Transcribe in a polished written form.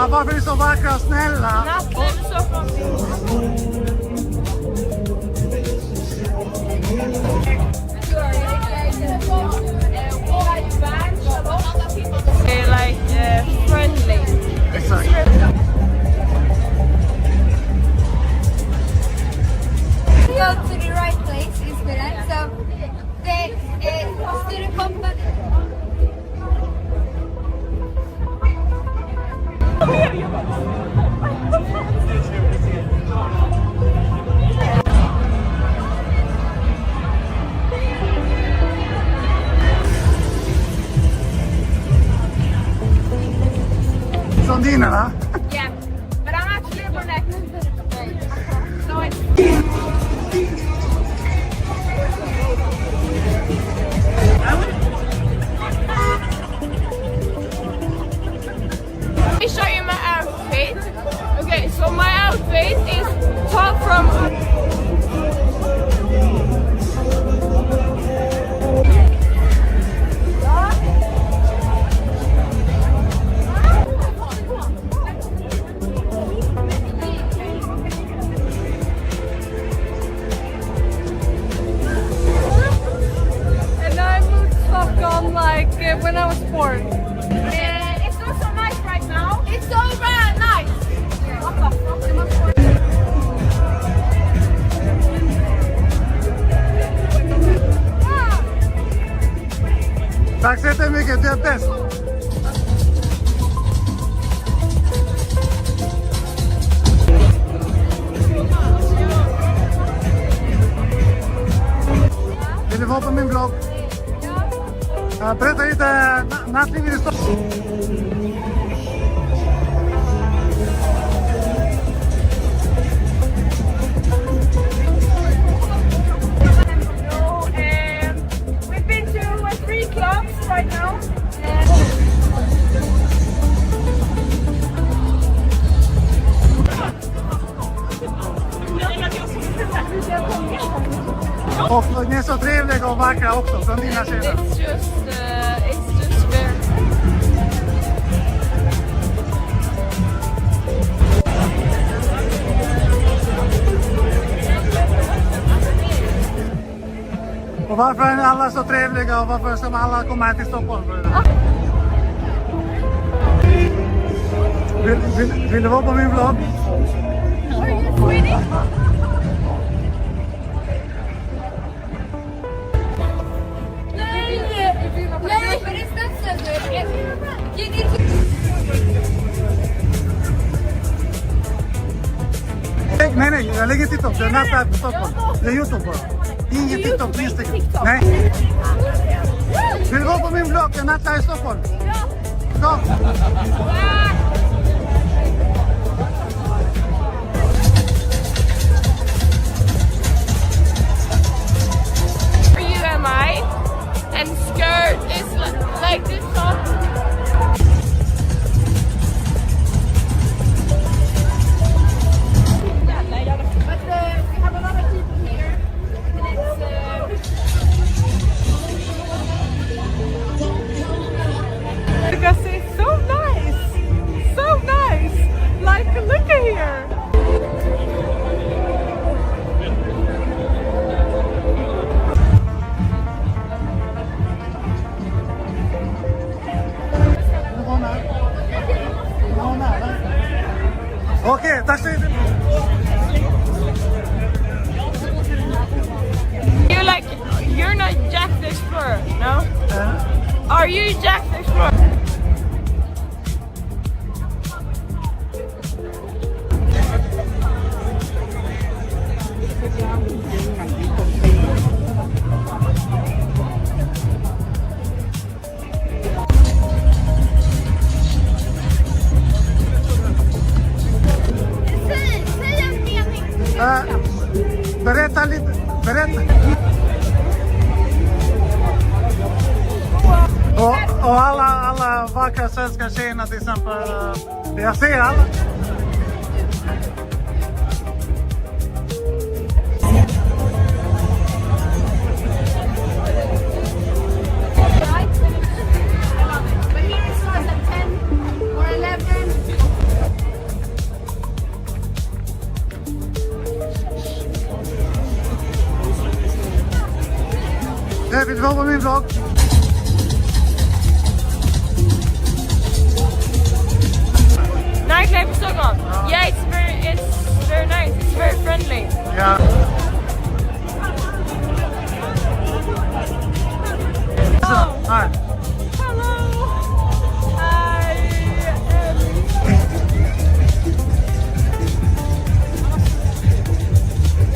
varför är ni så vackra och snälla? Nightlife i Stockholm. Like friendly. Exakt. Go to the right place in Sweden. So the student company. Från dinerna? Yeah, but I'm actually a brunette. So it's... Let me show you my outfit. Okay, so my outfit is top from... And I moved to Stockholm like when I was born. It's not so nice right now. It's so bad nice. Tack så jättemycket, du är bäst. Vill du vara på min blogg? Berätta lite nattlivet i Stockholm. We've been to 3 clubs right now. Och ni är så trevliga och vackra också från dina sidor. It's just very... Och varför är ni alla så trevliga och varför ska alla komma här till Stockholm? Vill du vara på min vlogg? Are you Swedish? Nej, but it's not so good. You need to... Nej, jag lägger TikTok. Det är nattlife på Stockholm. Det är YouTube bara. Ingen TikTok, Instagram. Nej. Vill du vara på min vlogg? Det är nattlife i Stockholm. Kom. For you am I, and skirt is like this top. But we have a lot of people here, and it's because it's so nice. Like look at here. Okej, tack så mycket. You're not Jack the Explorer, no? Are you Jack the Explorer? Berätta lite. Berätta. Och alla vackra svenska tjejerna till exempel. Jag ser alla. Vill du vara på min vlogg? Nightlife in Stockholm. Yeah, it's very nice. It's very friendly. Ja.